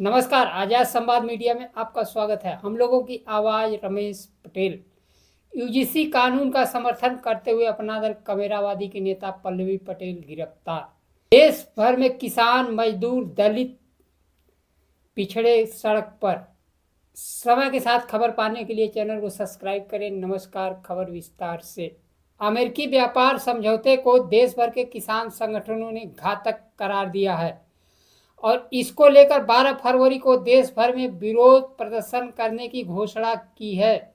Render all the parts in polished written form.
नमस्कार, आजाद संवाद मीडिया में आपका स्वागत है। हम लोगों की आवाज रमेश पटेल। यूजीसी कानून का समर्थन करते हुए अपना दल कमेरावादी के नेता पल्लवी पटेल गिरफ्तार। देश भर में किसान, मजदूर, दलित, पिछड़े सड़क पर। समय के साथ खबर पाने के लिए चैनल को सब्सक्राइब करें। नमस्कार, खबर विस्तार से। अमेरिकी व्यापार समझौते को देश भर के किसान संगठनों ने घातक करार दिया है और इसको लेकर 12 फरवरी को देश भर में विरोध प्रदर्शन करने की घोषणा की है।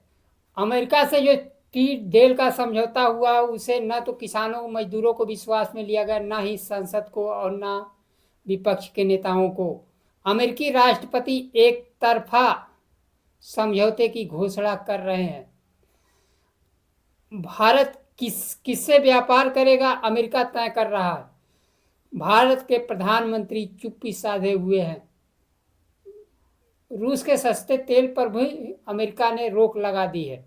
अमेरिका से जो ट्रेड डील का समझौता हुआ उसे न तो किसानों मजदूरों को विश्वास में लिया गया, न ही संसद को और न विपक्ष के नेताओं को। अमेरिकी राष्ट्रपति एक तरफा समझौते की घोषणा कर रहे हैं। भारत किससे व्यापार करेगा, अमेरिका तय कर रहा है। भारत के प्रधानमंत्री चुप्पी साधे हुए हैं। रूस के सस्ते तेल पर भी अमेरिका ने रोक लगा दी है।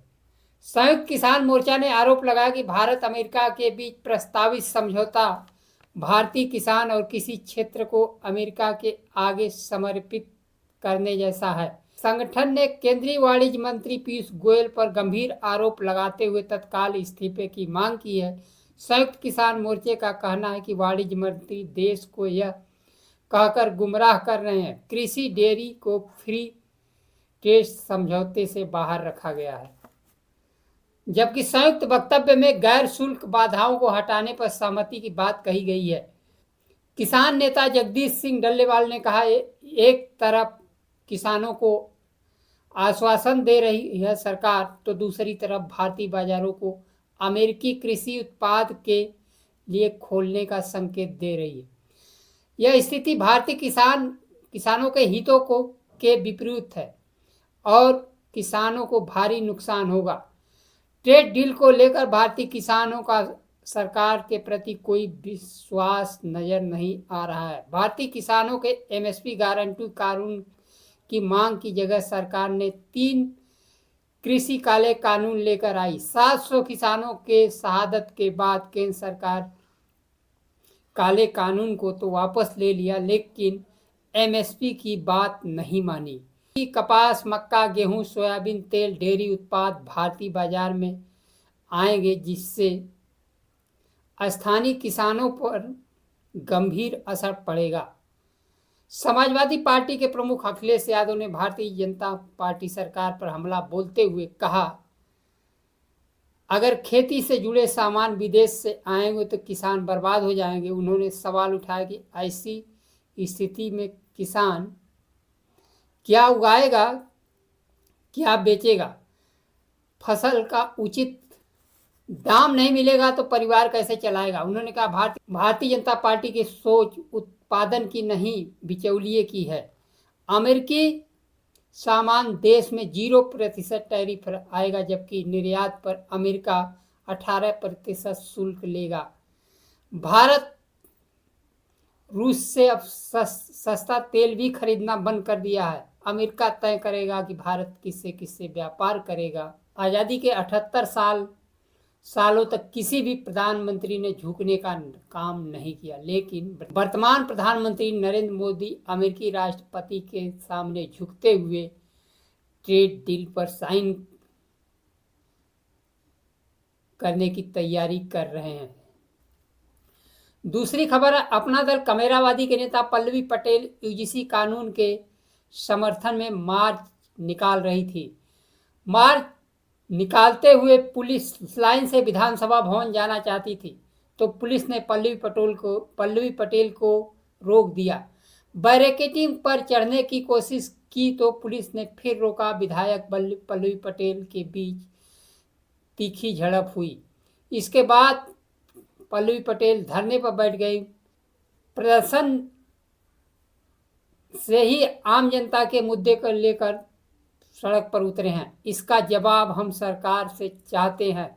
संयुक्त किसान मोर्चा ने आरोप लगाया कि भारत अमेरिका के बीच प्रस्तावित समझौता भारतीय किसान और किसी क्षेत्र को अमेरिका के आगे समर्पित करने जैसा है। संगठन ने केंद्रीय वाणिज्य मंत्री पीयूष गोयल पर गंभीर आरोप लगाते हुए तत्काल इस्तीफे की मांग की है। संयुक्त किसान मोर्चे का कहना है कि वाणिज्य मंत्री देश को यह कहकर गुमराह कर रहे हैं कृषि डेयरी को फ्री ट्रेड समझौते से बाहर रखा गया है, जबकि संयुक्त वक्तव्य में गैर शुल्क बाधाओं को हटाने पर सहमति की बात कही गई है। किसान नेता जगदीश सिंह डल्लेवाल ने कहा, एक तरफ किसानों को आश्वासन दे रही है सरकार, तो दूसरी तरफ भारतीय बाजारों को अमेरिकी कृषि उत्पाद के लिए खोलने का संकेत दे रही है। यह स्थिति भारतीय किसानों के हितों के विपरीत है और किसानों को भारी नुकसान होगा। ट्रेड डील को लेकर भारतीय किसानों का सरकार के प्रति कोई विश्वास नजर नहीं आ रहा है। भारतीय किसानों के एमएसपी गारंटी कानून की मांग की जगह सरकार ने 3 कृषि काले कानून लेकर आई। 700 किसानों के शहादत के बाद केंद्र सरकार काले कानून को तो वापस ले लिया, लेकिन एमएसपी की बात नहीं मानी। कपास, मक्का, गेहूं, सोयाबीन तेल, डेयरी उत्पाद भारतीय बाजार में आएंगे, जिससे स्थानीय किसानों पर गंभीर असर पड़ेगा। समाजवादी पार्टी के प्रमुख अखिलेश यादव ने भारतीय जनता पार्टी सरकार पर हमला बोलते हुए कहा, अगर खेती से जुड़े सामान विदेश से आएंगे तो किसान बर्बाद हो जाएंगे। उन्होंने सवाल उठाया कि ऐसी स्थिति में किसान क्या उगाएगा, क्या बेचेगा? फसल का उचित दाम नहीं मिलेगा तो परिवार कैसे चलाएगा? उन्होंने कहा, भारतीय जनता पार्टी की सोच उत्पादन की नहीं, बिचौलिए की है। अमेरिकी सामान देश में 0% टैरिफ आएगा, जबकि निर्यात पर अमेरिका 18% शुल्क लेगा। भारत रूस से अब सस्ता तेल भी खरीदना बंद कर दिया है। अमेरिका तय करेगा कि भारत किससे व्यापार करेगा। आज़ादी के 78 सालों तक किसी भी प्रधानमंत्री ने झुकने का काम नहीं किया, लेकिन वर्तमान प्रधानमंत्री नरेंद्र मोदी अमेरिकी राष्ट्रपति के सामने झुकते हुए ट्रेड डील पर साइन करने की तैयारी कर रहे हैं। दूसरी खबर है, अपना दल कमेरावादी के नेता पल्लवी पटेल यूजीसी कानून के समर्थन में मार्च निकाल रही थी। मार्च निकालते हुए पुलिस लाइन से विधानसभा भवन जाना चाहती थी, तो पुलिस ने पल्लवी पटेल को रोक दिया। बैरिकेडिंग पर चढ़ने की कोशिश की तो पुलिस ने फिर रोका। विधायक पल्लवी पटेल के बीच तीखी झड़प हुई। इसके बाद पल्लवी पटेल धरने पर बैठ गई। प्रदर्शन से ही आम जनता के मुद्दे को लेकर सड़क पर उतरे हैं। इसका जवाब हम सरकार से चाहते हैं।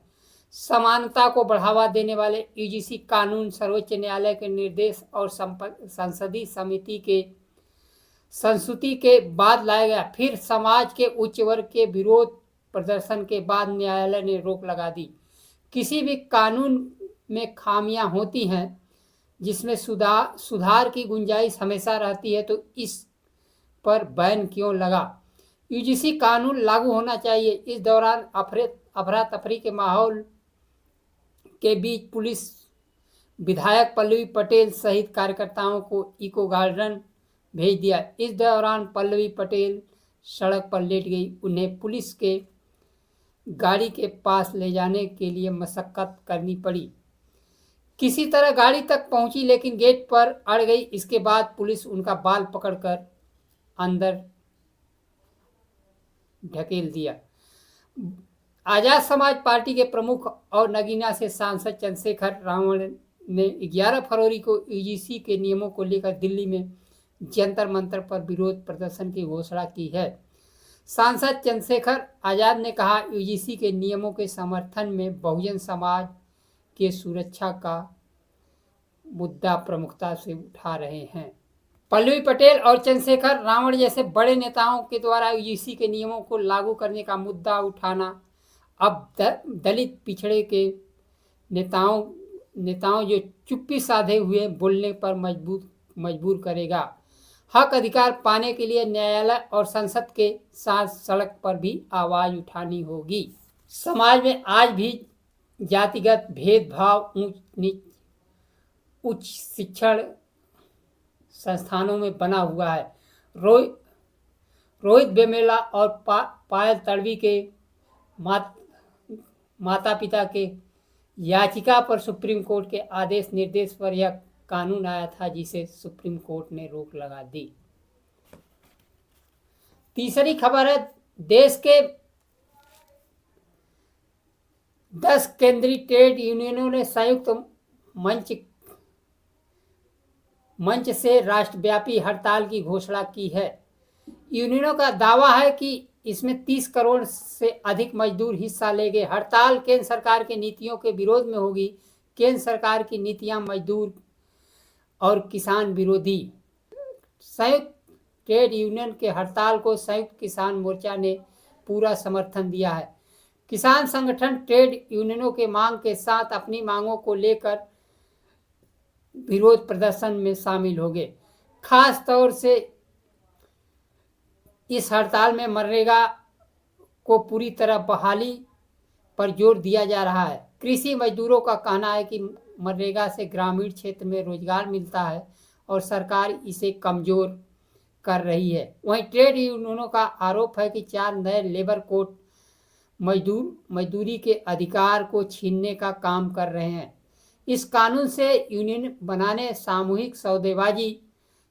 समानता को बढ़ावा देने वाले यूजीसी कानून सर्वोच्च न्यायालय के निर्देश और संसदीय समिति के संस्तुति के बाद लाया गया। फिर समाज के उच्च वर्ग के विरोध प्रदर्शन के बाद न्यायालय ने रोक लगा दी। किसी भी कानून में खामियां होती हैं जिसमें सुधार की गुंजाइश हमेशा रहती है, तो इस पर बैन क्यों लगा? यूजीसी कानून लागू होना चाहिए। इस दौरान अफरा तफरी के माहौल के बीच पुलिस विधायक पल्लवी पटेल सहित कार्यकर्ताओं को इको गार्डन भेज दिया। इस दौरान पल्लवी पटेल सड़क पर लेट गई। उन्हें पुलिस के गाड़ी के पास ले जाने के लिए मशक्कत करनी पड़ी। किसी तरह गाड़ी तक पहुंची, लेकिन गेट पर अड़ गई। इसके बाद पुलिस उनका बाल पकड़कर अंदर ढकेल दिया। आजाद समाज पार्टी के प्रमुख और नगीना से सांसद चंद्रशेखर रावण ने 11 फरवरी को यूजीसी के नियमों को लेकर दिल्ली में जंतर मंतर पर विरोध प्रदर्शन की घोषणा की है। सांसद चंद्रशेखर आजाद ने कहा, यूजीसी के नियमों के समर्थन में बहुजन समाज के सुरक्षा का मुद्दा प्रमुखता से उठा रहे हैं। पल्लवी पटेल और चंद्रशेखर रावण जैसे बड़े नेताओं के द्वारा यूजीसी के नियमों को लागू करने का मुद्दा उठाना अब दलित पिछड़े के नेताओं जो चुप्पी साधे हुए बोलने पर मजबूर करेगा। हक अधिकार पाने के लिए न्यायालय और संसद के साथ सड़क पर भी आवाज उठानी होगी। समाज में आज भी जातिगत भेदभाव उच्च शिक्षण संस्थानों में बना हुआ है। रोहित वेमुला और पायल तड़वी के माता पिता के याचिका पर सुप्रीम कोर्ट के आदेश निर्देश पर यह कानून आया था, जिसे सुप्रीम कोर्ट ने रोक लगा दी। तीसरी खबर है, देश के 10 केंद्रीय ट्रेड यूनियनों ने संयुक्त मंच से राष्ट्रव्यापी हड़ताल की घोषणा की है। यूनियनों का दावा है कि इसमें 30 करोड़ से अधिक मजदूर हिस्सा लेंगे। हड़ताल केंद्र सरकार की नीतियों के विरोध में होगी। केंद्र सरकार की नीतियां मजदूर और किसान विरोधी। संयुक्त ट्रेड यूनियन के हड़ताल को संयुक्त किसान मोर्चा ने पूरा समर्थन दिया है। किसान संगठन ट्रेड यूनियनों के मांग के साथ अपनी मांगों को लेकर विरोध प्रदर्शन में शामिल हो गए। खास तौर से इस हड़ताल में मनरेगा को पूरी तरह बहाली पर जोर दिया जा रहा है। कृषि मजदूरों का कहना है कि मनरेगा से ग्रामीण क्षेत्र में रोजगार मिलता है और सरकार इसे कमजोर कर रही है। वहीं ट्रेड यूनियनों का आरोप है कि 4 नए लेबर कोड मजदूरी के अधिकार को छीनने का काम कर रहे हैं। इस कानून से यूनियन बनाने सामूहिक सौदेबाजी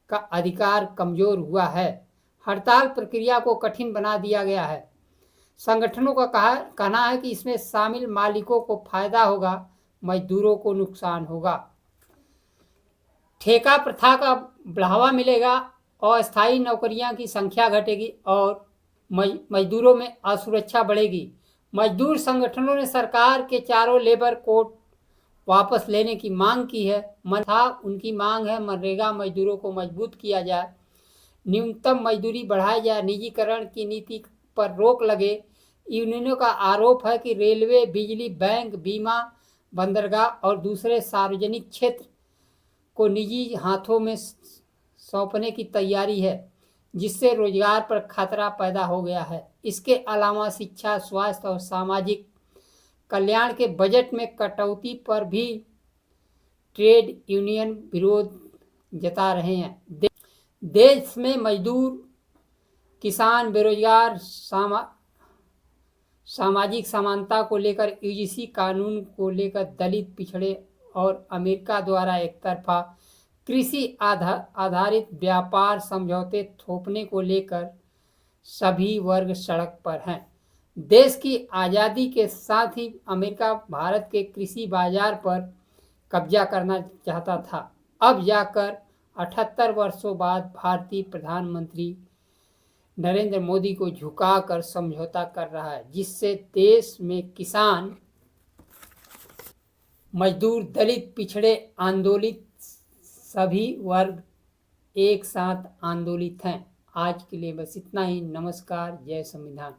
का अधिकार कमजोर हुआ है। हड़ताल प्रक्रिया को कठिन बना दिया गया है। संगठनों का कहना है कि इसमें शामिल मालिकों को फायदा होगा, मजदूरों को नुकसान होगा। ठेका प्रथा का बढ़ावा मिलेगा, अस्थायी नौकरियां की संख्या घटेगी और मजदूरों में असुरक्षा बढ़ेगी। मजदूर संगठनों ने सरकार के 4 लेबर कोड वापस लेने की मांग की है। उनकी मांग है मनरेगा मजदूरों को मजबूत किया जाए, न्यूनतम मजदूरी बढ़ाई जाए, निजीकरण की नीति पर रोक लगे। यूनियनों का आरोप है कि रेलवे, बिजली, बैंक, बीमा, बंदरगाह और दूसरे सार्वजनिक क्षेत्र को निजी हाथों में सौंपने की तैयारी है, जिससे रोजगार पर खतरा पैदा हो गया है। इसके अलावा शिक्षा, स्वास्थ्य और सामाजिक कल्याण के बजट में कटौती पर भी ट्रेड यूनियन विरोध जता रहे हैं। देश में मजदूर, किसान, बेरोजगार, सामाजिक समानता को लेकर यूजीसी कानून को लेकर दलित पिछड़े और अमेरिका द्वारा एक तरफा कृषि आधारित व्यापार समझौते थोपने को लेकर सभी वर्ग सड़क पर हैं। देश की आज़ादी के साथ ही अमेरिका भारत के कृषि बाजार पर कब्जा करना चाहता था। अब जाकर 78 वर्षों बाद भारतीय प्रधानमंत्री नरेंद्र मोदी को झुकाकर समझौता कर रहा है, जिससे देश में किसान, मजदूर, दलित, पिछड़े, आंदोलित सभी वर्ग एक साथ आंदोलित हैं। आज के लिए बस इतना ही। नमस्कार। जय संविधान।